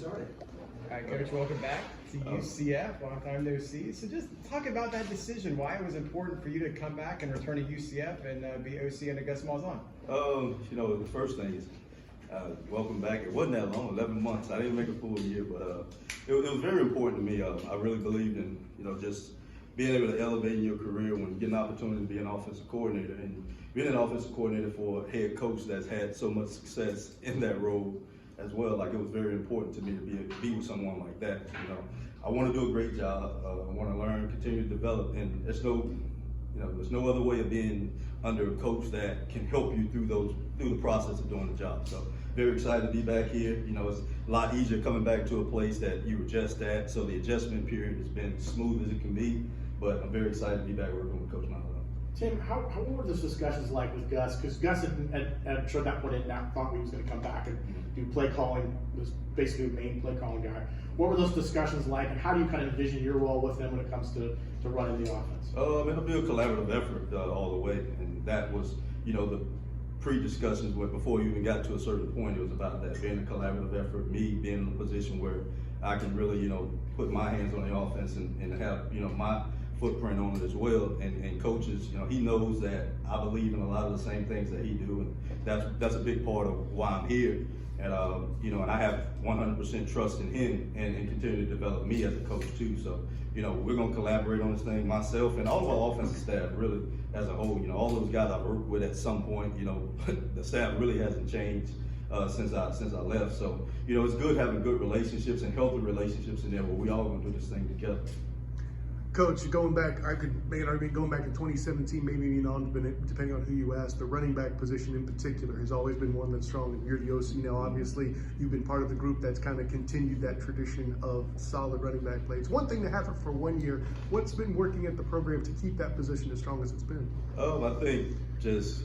started. All right, Coach, welcome back to UCF. Long time no see. So just talk about that decision, why it was important for you to come back and return to UCF and be OC under Gus Malzahn. The first thing is welcome back. It wasn't that long, 11 months. I didn't make a full year, but it was very important to me. I really believed in, just being able to elevate in your career when you get an opportunity to be an offensive coordinator. And being an offensive coordinator for a head coach that's had so much success in that role as well, like it was very important to me to be with someone like that. I want to do a great job. I want to learn, continue to develop, and there's no other way of being under a coach that can help you through the process of doing the job. So very excited to be back here. It's a lot easier coming back to a place that you were just at. So the adjustment period has been smooth as it can be, but I'm very excited to be back working with Coach Malzahn. Tim, what were those discussions like with Gus? Because Gus at sure that point in now thought he was going to come back and do play calling, was basically the main play calling guy. What were those discussions like, and how do you kind of envision your role with him when it comes to running the offense? It'll be a collaborative effort all the way, and that was, the pre-discussions before you even got to a certain point. It was about that being a collaborative effort, me being in a position where I can really, put my hands on the offense and have, my footprint on it as well, and coaches, he knows that I believe in a lot of the same things that he do, and that's a big part of why I'm here, and and I have 100% trust in him and continue to develop me as a coach too. So we're gonna collaborate on this thing, myself and all of our offensive staff really as a whole. All those guys I've worked with at some point, the staff really hasn't changed since I left. So it's good having good relationships and healthy relationships in there where we all gonna do this thing together. Coach, going back, I could make an argument going back to 2017, maybe even on, depending on who you ask. The running back position in particular has always been one that's strong. You're the OC now, obviously. You've been part of the group that's kind of continued that tradition of solid running back play. It's one thing to have it for 1 year. What's been working at the program to keep that position as strong as it's been? I think just,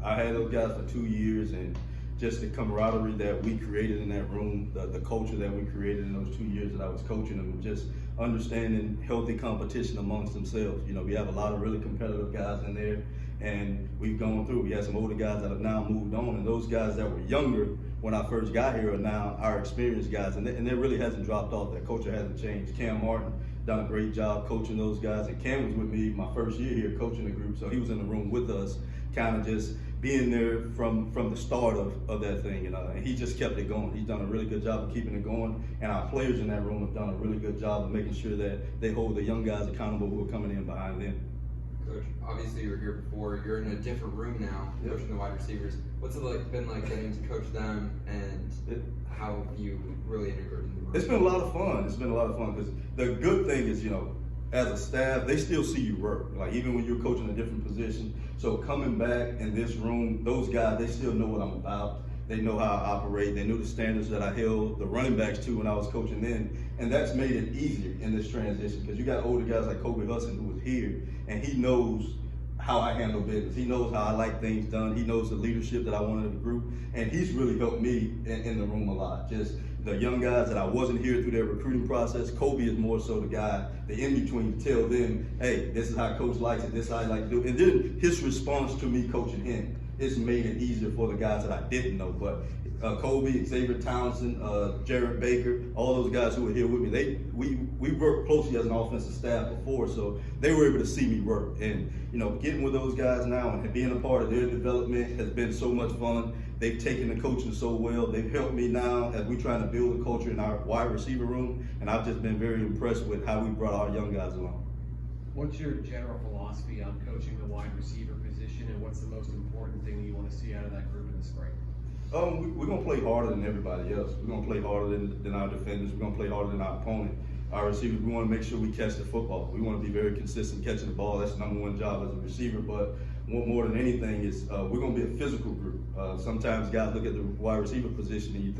I had those guys for 2 years, and just the camaraderie that we created in that room, the culture that we created in those 2 years that I was coaching them, and just understanding healthy competition amongst themselves. We have a lot of really competitive guys in there, and we've gone through. We have some older guys that have now moved on, and those guys that were younger when I first got here are now our experienced guys, and it really hasn't dropped off. That culture hasn't changed. Cam Martin done a great job coaching those guys, and Cam was with me my first year here coaching the group, so he was in the room with us, kind of just being there from the start of that thing, and he just kept it going. He's done a really good job of keeping it going, and our players in that room have done a really good job of making sure that they hold the young guys accountable who are coming in behind them. Coach, obviously you were here before. You're in a different room now, coaching the wide receivers. What's it been like getting to coach them, and how have you really integrated in the room? It's been a lot of fun. It's been a lot of fun because the good thing is, as a staff, they still see you work. Like even when you're coaching a different position. So coming back in this room, those guys, they still know what I'm about. They know how I operate. They knew the standards that I held the running backs to when I was coaching then. And that's made it easier in this transition because you got older guys like Kobe Hudson who was here, and he knows how I handle business. He knows how I like things done. He knows the leadership that I want in the group. And he's really helped me in the room a lot. Just the young guys that I wasn't here through their recruiting process, Kobe is more so the guy, the in-between, to tell them, hey, this is how Coach likes it, this is how I like to do it. And then his response to me coaching him, it's made it easier for the guys that I didn't know. But Kobe, Xavier Townsend, Jared Baker, all those guys who were here with me, we worked closely as an offensive staff before, so they were able to see me work. And getting with those guys now and being a part of their development has been so much fun. They've taken the coaching so well. They've helped me now as we're trying to build a culture in our wide receiver room, and I've just been very impressed with how we brought our young guys along. What's your general philosophy on coaching the wide receiver position, and what's the most important thing you want to see out of that group in the spring? We're going to play harder than everybody else. We're going to play harder than our defenders. We're going to play harder than our opponent. Our receivers, we want to make sure we catch the football. We want to be very consistent catching the ball. That's the #1 job as a receiver. But more than anything is we're going to be a physical group. Sometimes guys look at the wide receiver position and you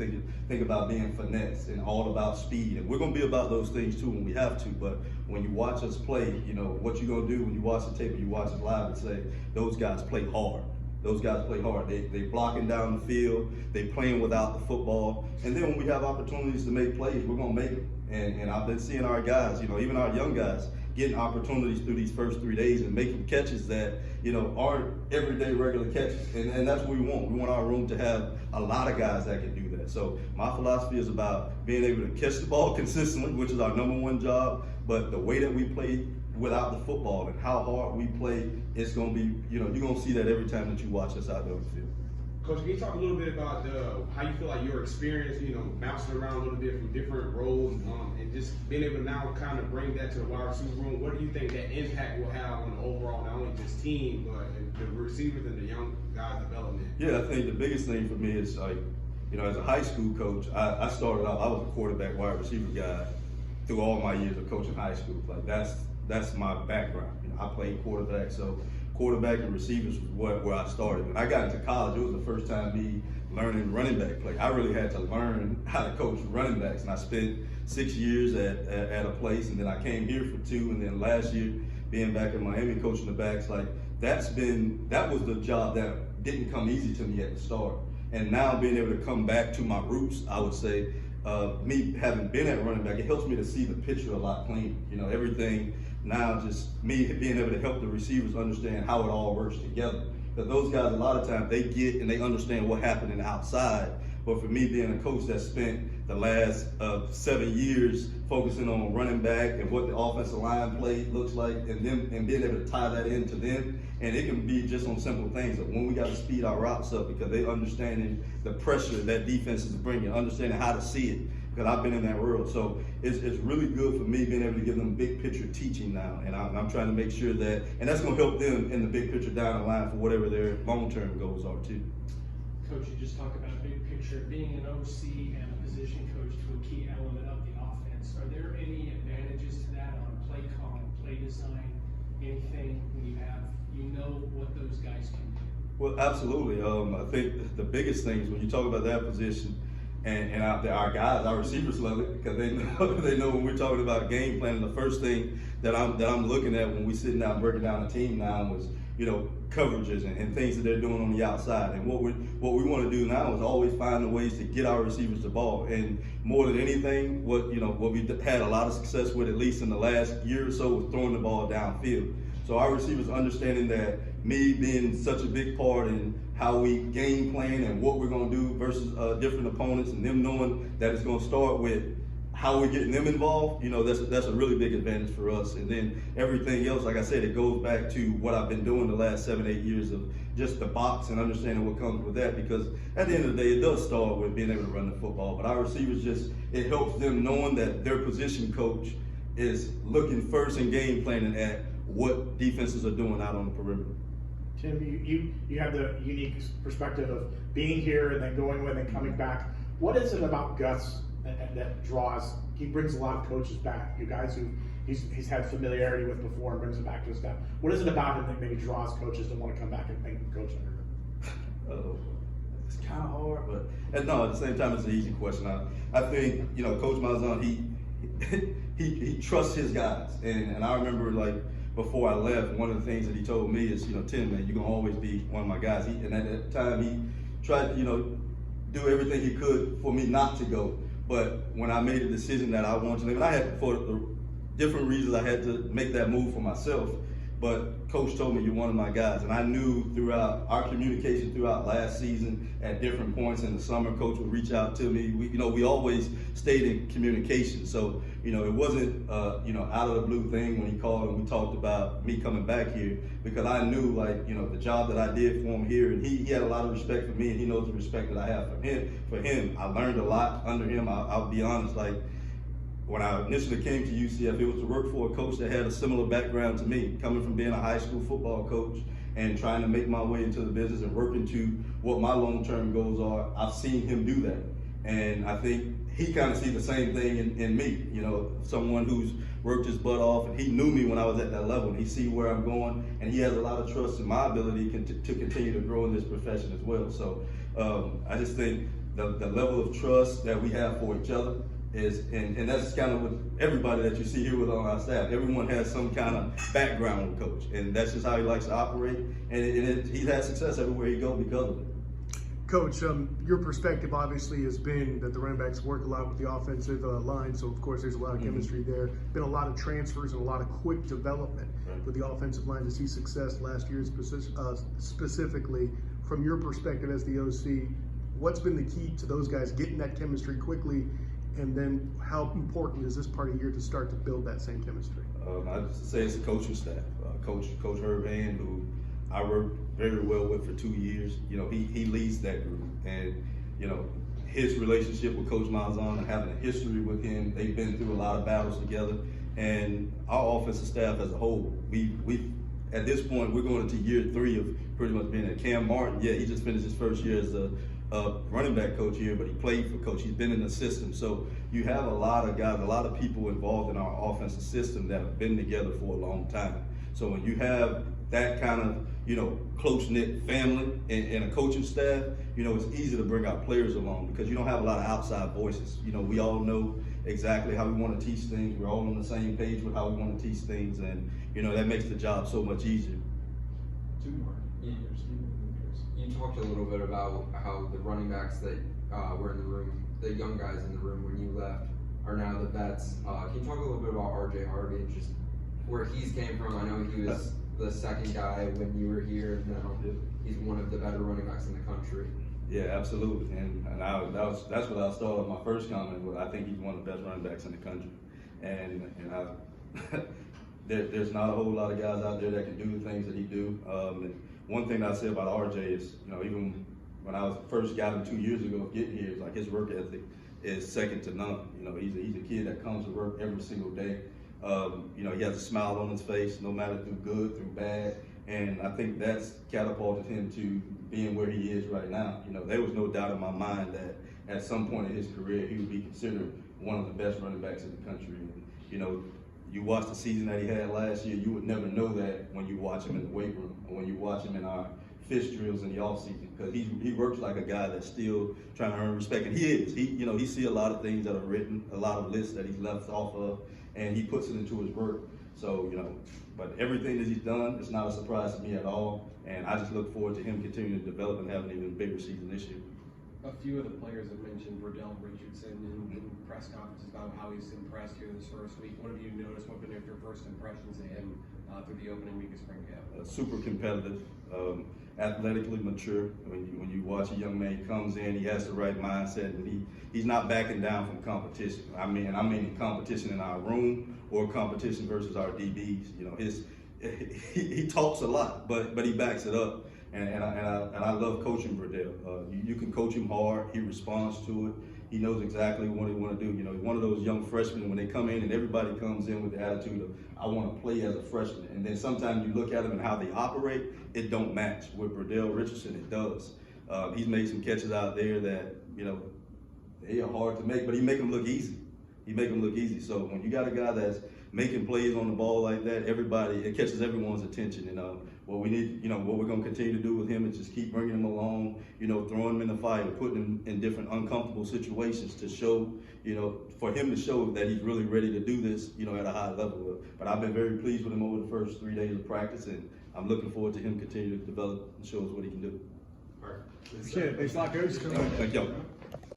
think about being finesse and all about speed. And we're going to be about those things too when we have to. But when you watch us play, what you're going to do when you watch the tape or you watch it live and say, those guys play hard. Those guys play hard. They blocking down the field. They playing without the football. And then when we have opportunities to make plays, we're going to make them. And I've been seeing our guys, even our young guys, getting opportunities through these first 3 days and making catches that, aren't everyday regular catches. And that's what we want. We want our room to have a lot of guys that can do that. that. So my philosophy is about being able to catch the ball consistently, which is our #1 job, but the way that we play without the football and how hard we play, it's going to be, you're going to see that every time that you watch us out there on the field. Coach, can you talk a little bit about how you feel like your experience, bouncing around a little bit from different roles, and just being able to now kind of bring that to the wide receiver room? What do you think that impact will have on the overall, not only just team, but the receivers and the young guys' development? Yeah, I think the biggest thing for me is like, as a high school coach, I started out, I was a quarterback wide receiver guy through all my years of coaching high school. Like that's my background. I played quarterback, so quarterback and receivers was where I started. When I got into college, it was the first time me learning running back play. I really had to learn how to coach running backs, and I spent 6 years at a place, and then I came here for 2, and then last year being back in Miami coaching the backs. Like that was the job that didn't come easy to me at the start, and now being able to come back to my roots, I would say, me having been at running back, it helps me to see the picture a lot cleaner. Everything now, just me being able to help the receivers understand how it all works together. Because those guys, a lot of times, they get and they understand what happened in the outside. But for me, being a coach that spent the last 7 years focusing on running back and what the offensive line play looks like, and being able to tie that into them, and it can be just on simple things. Like when we got to speed our routes up because they understanding the pressure that defense is bringing, understanding how to see it. Because I've been in that world, so it's really good for me being able to give them big picture teaching now, and I'm trying to make sure that, and that's going to help them in the big picture down the line for whatever their long-term goals are too. Coach, you just talked about big picture, being an OC and a position coach to a key element of the offense. Are there any advantages to that on play calling, play design, anything when you know what those guys can do? Well, absolutely. I think the biggest things when you talk about that position, and out there, our guys, our receivers love it because they know when we're talking about game planning. The first thing that I'm looking at when we sitting down breaking down the team now was coverages and things that they're doing on the outside. And what we want to do now is always find the ways to get our receivers the ball. And more than anything, what we had a lot of success with, at least in the last year or so, was throwing the ball downfield. So our receivers understanding that me being such a big part in how we game plan and what we're going to do versus different opponents, and them knowing that it's going to start with how we're getting them involved, that's a really big advantage for us. And then everything else, like I said, it goes back to what I've been doing the last 7-8 years of just the box and understanding what comes with that. Because at the end of the day, it does start with being able to run the football. But our receivers it helps them knowing that their position coach is looking first in game planning at what defenses are doing out on the perimeter. Tim, you have the unique perspective of being here and then going away and then coming back. What is it about Gus that draws? He brings a lot of coaches back. You guys who he's had familiarity with before and brings them back to his staff. What is it about him that maybe draws coaches to want to come back and coach under him? It's kind of hard, but no, at the same time, it's an easy question. I think Coach Malzahn, he trusts his guys, and I remember before I left, one of the things that he told me is, Tim, man, you're gonna always be one of my guys. And at that time, he tried to, do everything he could for me not to go. But when I made a decision that I wanted to leave, and I had, for the different reasons, I had to make that move for myself. But Coach told me, you're one of my guys. And I knew throughout our communication throughout last season, at different points in the summer, Coach would reach out to me. We always stayed in communication. So, it wasn't, out of the blue thing when he called and we talked about me coming back here, because I knew, the job that I did for him here, and he had a lot of respect for me, and he knows the respect that I have for him. I learned a lot under him. I'll be honest, when I initially came to UCF, it was to work for a coach that had a similar background to me, coming from being a high school football coach and trying to make my way into the business and working to what my long-term goals are. I've seen him do that. And I think he kind of sees the same thing in me, someone who's worked his butt off, and he knew me when I was at that level, and he sees where I'm going, and he has a lot of trust in my ability to continue to grow in this profession as well. So I just think the level of trust that we have for each other is, and that's kind of with everybody that you see here with on our staff. Everyone has some kind of background with Coach, and that's just how he likes to operate, and he's had success everywhere he goes because of it. Coach, your perspective obviously has been that the running backs work a lot with the offensive line, so of course there's a lot of chemistry there. Been a lot of transfers and a lot of quick development with the offensive line to see success last year specifically. From your perspective as the OC, What's been the key to those guys getting that chemistry quickly? And then how important is this part of the year to start to build that same chemistry? I'd say it's the coaching staff. Coach Herb Hand, who I worked very well with for 2 years. You know, he leads that group, and you know, his relationship with Coach Malzahn, having a history with him, they've been through a lot of battles together. And our offensive staff as a whole, we at this point we're going into year 3 of pretty much being at Cam Martin. Yeah, he just finished his first year as a running back coach here, but he played for Coach. He's been in the system. So you have a lot of guys, a lot of people involved in our offensive system that have been together for a long time. So when you have that kind of, you know, close-knit family and a coaching staff, you know, it's easy to bring our players along because you don't have a lot of outside voices. You know, we all know exactly how we want to teach things. We're all on the same page with how we want to teach things, and, you know, that makes the job so much easier. You talked a little bit about how the running backs that were in the room, the young guys in the room when you left, are now the vets. Can you talk a little bit about RJ Harvey and just where he's came from? I know he was the second guy when you were here, and now he's one of the better running backs in the country. Yeah, absolutely, and that's what I started my first comment with. I think he's one of the best running backs in the country, and there's not a whole lot of guys out there that can do the things that he do. And one thing I say about RJ is, you know, even when I first got him 2 years ago getting here, it's like his work ethic is second to none. You know, he's a kid that comes to work every single day. You know, he has a smile on his face, no matter through good, through bad. And I think that's catapulted him to being where he is right now. You know, there was no doubt in my mind that at some point in his career, he would be considered one of the best running backs in the country. And, you know, you watch the season that he had last year, you would never know that when you watch him in the weight room or when you watch him in our fish drills in the off season, because he works like a guy that's still trying to earn respect, and he is. You know, he see a lot of things that are written, a lot of lists that he's left off of, and he puts it into his work. So, you know, but everything that he's done, it's not a surprise to me at all, and I just look forward to him continuing to develop and having an even bigger season this year. A few of the players have mentioned Burdell Richardson in press conferences about how he's impressed here this first week. What have you noticed? What have been your first impressions of him through the opening week of spring camp? Super competitive, athletically mature. When you watch a young man, he comes in, he has the right mindset, and he's not backing down from competition. I mean competition in our room or competition versus our DBs. You know, he talks a lot, but he backs it up. And I love coaching Burdell. You can coach him hard. He responds to it. He knows exactly what he want to do. You know, he's one of those young freshmen when they come in, and everybody comes in with the attitude of, I want to play as a freshman. And then sometimes you look at them and how they operate, it don't match. With Burdell Richardson, it does. He's made some catches out there that, you know, they are hard to make, but he make them look easy. He make them look easy. So when you got a guy that's making plays on the ball like that, it catches everyone's attention. And what we need, you know, what we're going to continue to do with him is just keep bringing him along, you know, throwing him in the fire, putting him in different uncomfortable situations to show, you know, for him to show that he's really ready to do this, you know, at a high level. But I've been very pleased with him over the first 3 days of practice, and I'm looking forward to him continuing to develop and show us what he can do. Appreciate it. Thanks a lot, Coach. Thank you.